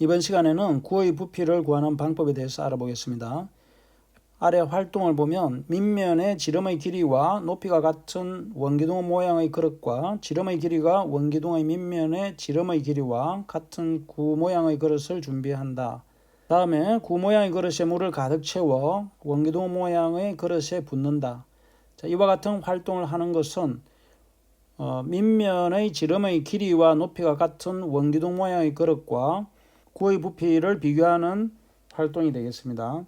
이번 시간에는 구의 부피를 구하는 방법에 대해서 알아보겠습니다. 아래 활동을 보면 밑면의 지름의 길이와 높이가 같은 원기둥 모양의 그릇과 지름의 길이가 원기둥의 밑면의 지름의 길이와 같은 구 모양의 그릇을 준비한다. 다음에 구 모양의 그릇에 물을 가득 채워 원기둥 모양의 그릇에 붓는다. 이와 같은 활동을 하는 것은 밑면의 지름의 길이와 높이가 같은 원기둥 모양의 그릇과 구의 부피를 비교하는 활동이 되겠습니다.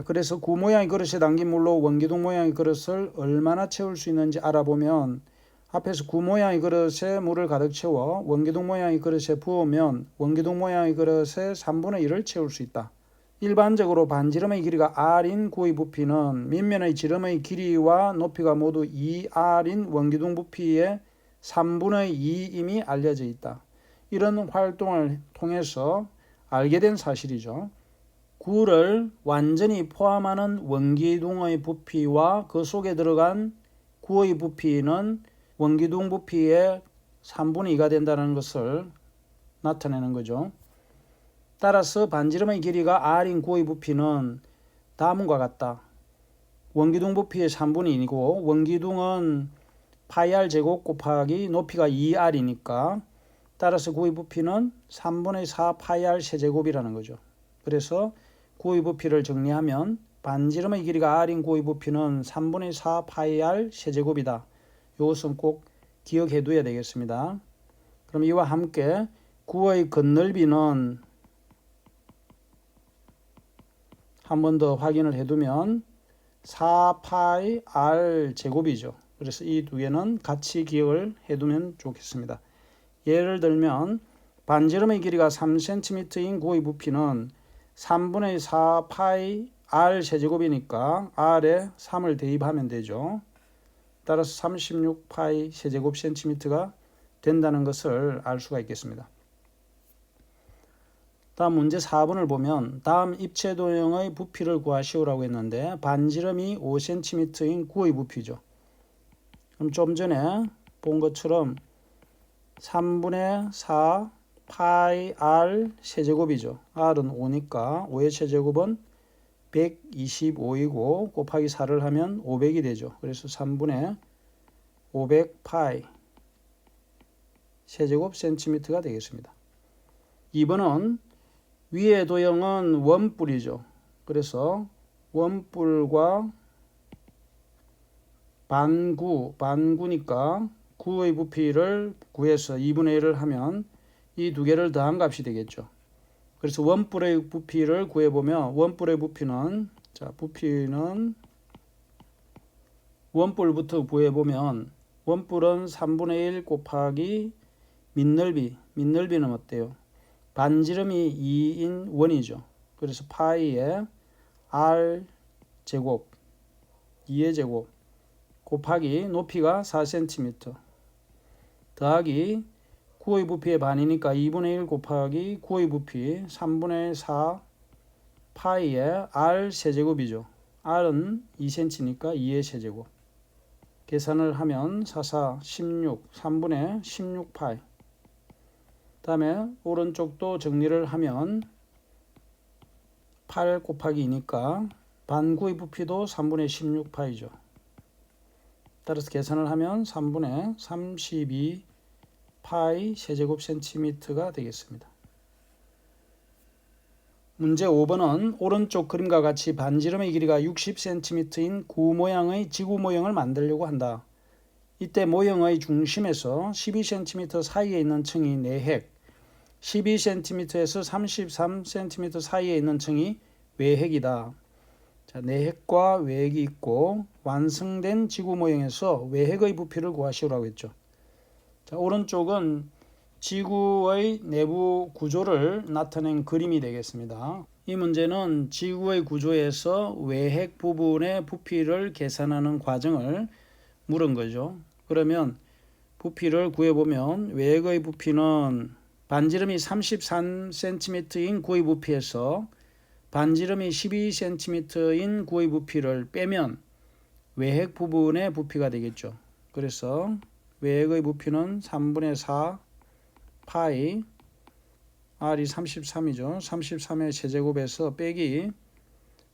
그래서 구 모양의 그릇에 담긴 물로 원기둥 모양의 그릇을 얼마나 채울 수 있는지 알아보면 앞에서 구 모양의 그릇에 물을 가득 채워 원기둥 모양의 그릇에 부으면 원기둥 모양의 그릇의 3분의 1을 채울 수 있다. 일반적으로 반지름의 길이가 r인 구의 부피는 밑면의 지름의 길이와 높이가 모두 2r인 원기둥 부피의 3분의 2임이 알려져 있다. 이런 활동을 통해서 알게 된 사실이죠. 구를 완전히 포함하는 원기둥의 부피와 그 속에 들어간 구의 부피는 원기둥 부피의 3분의 2가 된다는 것을 나타내는 거죠. 따라서 반지름의 길이가 r인 구의 부피는 다음과 같다. 원기둥 부피의 3분의 2이고 원기둥은 파이 r 제곱 곱하기 높이가 2r이니까 따라서 구의 부피는 3분의 4 파이 r 세제곱이라는 거죠. 그래서 구의 부피를 정리하면 반지름의 길이가 r인 구의 부피는 3분의 4 파이 r 세제곱이다. 이것은 꼭 기억해 둬야 되겠습니다. 그럼 이와 함께 구의 건널비는 한 번 더 확인을 해두면 4파이 r 제곱이죠. 그래서 이 두 개는 같이 기억을 해두면 좋겠습니다. 예를 들면 반지름의 길이가 3cm인 구의 부피는 3분의 4파이 r 세제곱이니까 r에 3을 대입하면 되죠. 따라서 36파이 세제곱 cm가 된다는 것을 알 수가 있겠습니다. 다음 문제 4번을 보면 다음 입체 도형의 부피를 구하시오라고 했는데 반지름이 5cm인 구의 부피죠. 그럼 좀 전에 본 것처럼 3분의 4 파이 r 세제곱이죠. r은 5니까 5의 세제곱은 125이고 곱하기 4를 하면 500이 되죠. 그래서 3분의 500 파이 세제곱 센티미터가 되겠습니다. 2번은 위의 도형은 원뿔이죠. 그래서 원뿔과 반구니까 구의 부피를 구해서 2분의 1을 하면 이 두 개를 더한 값이 되겠죠. 그래서 원뿔의 부피를 구해보면 원뿔의 부피는 원뿔부터 구해보면 원뿔은 3분의 1 곱하기 밑넓이는 어때요? 반지름이 2인 원이죠. 그래서 파이에 r 제곱 2의 제곱 곱하기 높이가 4cm 더하기 구의 부피의 반이니까 2분의 1 곱하기 구의 부피 3분의 4 파이에 r 세제곱이죠. r은 2cm니까 2의 세제곱 계산을 하면 4, 16 3분의 16 파이 다음에 오른쪽도 정리를 하면 8 곱하기 2니까 반구의 부피도 3분의 16 파이죠. 따라서 계산을 하면 3분의 32 파이 세제곱 센티미터가 되겠습니다. 문제 5번은 오른쪽 그림과 같이 반지름의 길이가 60cm인 구 모양의 지구 모형을 만들려고 한다. 이때 모형의 중심에서 12cm 사이에 있는 층이 내핵, 12cm에서 33cm 사이에 있는 층이 외핵이다. 내핵과 외핵이 있고 완성된 지구 모형에서 외핵의 부피를 구하시오라고 했죠. 오른쪽은 지구의 내부 구조를 나타낸 그림이 되겠습니다. 이 문제는 지구의 구조에서 외핵 부분의 부피를 계산하는 과정을 물은 거죠. 그러면 부피를 구해보면 외핵의 부피는 반지름이 33cm인 구의 부피에서 반지름이 12cm인 구의 부피를 빼면 외핵 부분의 부피가 되겠죠. 그래서 외핵의 부피는 3분의 4 파이 R이 33이죠. 33의 세제곱에서 빼기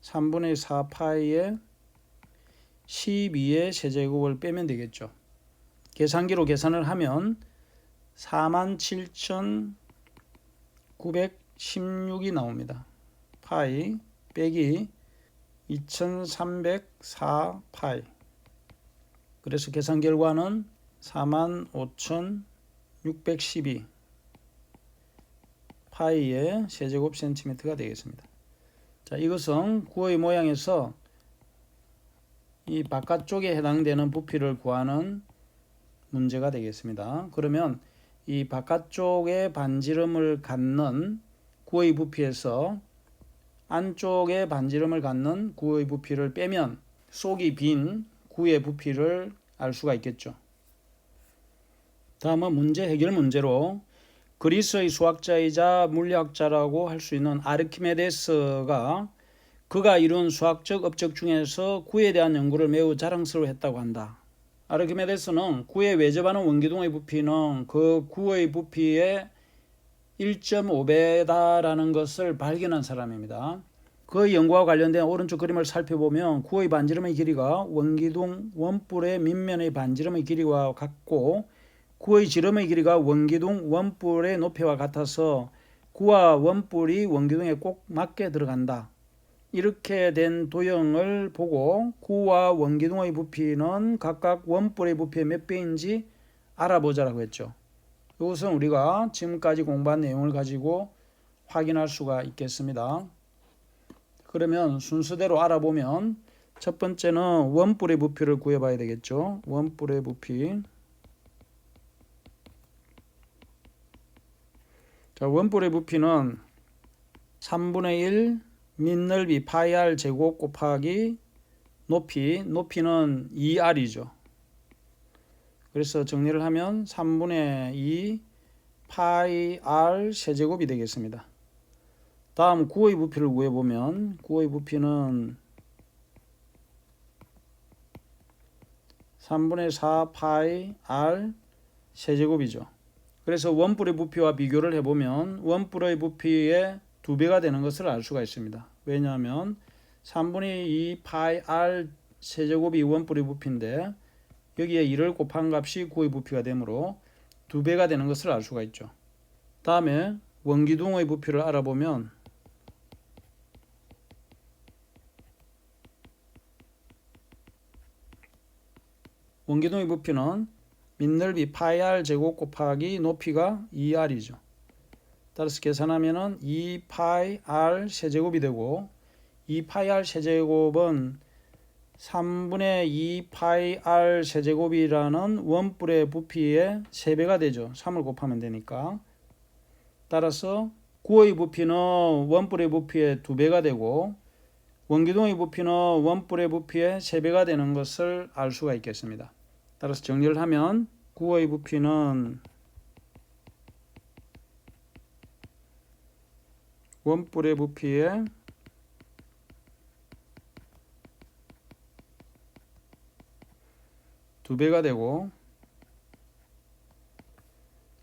3분의 4 파이의 12의 세제곱을 빼면 되겠죠. 계산기로 계산을 하면 47,916이 나옵니다. 파이 빼기 2304 파이. 그래서 계산 결과는 45,612 파이의 세제곱 센티미터가 되겠습니다. 자, 이것은 구의 모양에서 이 바깥쪽에 해당되는 부피를 구하는 문제가 되겠습니다. 그러면 이 바깥쪽에 반지름을 갖는 구의 부피에서 안쪽에 반지름을 갖는 구의 부피를 빼면 속이 빈 구의 부피를 알 수가 있겠죠. 다음은 문제 해결 문제로 그리스의 수학자이자 물리학자라고 할 수 있는 아르키메데스가 그가 이룬 수학적 업적 중에서 구에 대한 연구를 매우 자랑스러워했다고 한다. 아르키메데스는 구에 외접하는 원기둥의 부피는 그 구의 부피의 1.5배다라는 것을 발견한 사람입니다. 그 연구와 관련된 오른쪽 그림을 살펴보면 구의 반지름의 길이가 원기둥 원뿔의 밑면의 반지름의 길이와 같고 구의 지름의 길이가 원기둥 원뿔의 높이와 같아서 구와 원뿔이 원기둥에 꼭 맞게 들어간다. 이렇게 된 도형을 보고 구와 원기둥의 부피는 각각 원뿔의 부피의 몇 배인지 알아보자라고 했죠. 이것은 우리가 지금까지 공부한 내용을 가지고 확인할 수가 있겠습니다. 그러면 순서대로 알아보면 첫 번째는 원뿔의 부피를 구해봐야 되겠죠. 원뿔의 부피. 자, 원뿔의 부피는 3분의 1 밑넓이 파이 r 제곱 곱하기 높이는 2r이죠. 그래서 정리를 하면 3분의 2 파이 r 세제곱이 되겠습니다. 다음 구의 부피를 구해보면 구의 부피는 3분의 4 파이 r 세제곱이죠. 그래서 원뿔의 부피와 비교를 해보면 원뿔의 부피의 2배가 되는 것을 알 수가 있습니다. 왜냐하면 3분의 2 파이 r 세제곱이 원뿔의 부피인데 여기에 2를 곱한 값이 구의 부피가 되므로 2배가 되는 것을 알 수가 있죠. 다음에 원기둥의 부피를 알아보면 원기둥의 부피는 밑넓이 파이 r 제곱 곱하기 높이가 2r이죠. 따라서 계산하면 2 파이 r 세제곱이 되고 2 파이 r 세제곱은 3분의 2 파이 r 세제곱이라는 원뿔의 부피의 3배가 되죠. 3을 곱하면 되니까. 따라서 구의 부피는 원뿔의 부피의 2배가 되고 원기둥의 부피는 원뿔의 부피의 3배가 되는 것을 알 수가 있겠습니다. 따라서 정리를 하면 구의 부피는 원뿔의 부피의 2배가 되고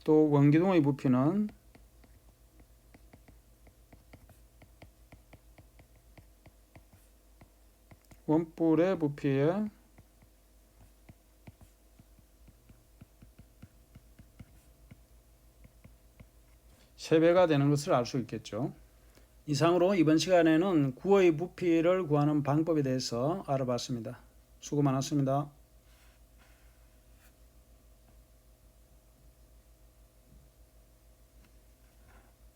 또 원기둥의 부피는 원뿔의 부피의 3배가 되는 것을 알 수 있겠죠. 이상으로 이번 시간에는 구의 부피를 구하는 방법에 대해서 알아봤습니다. 수고 많았습니다.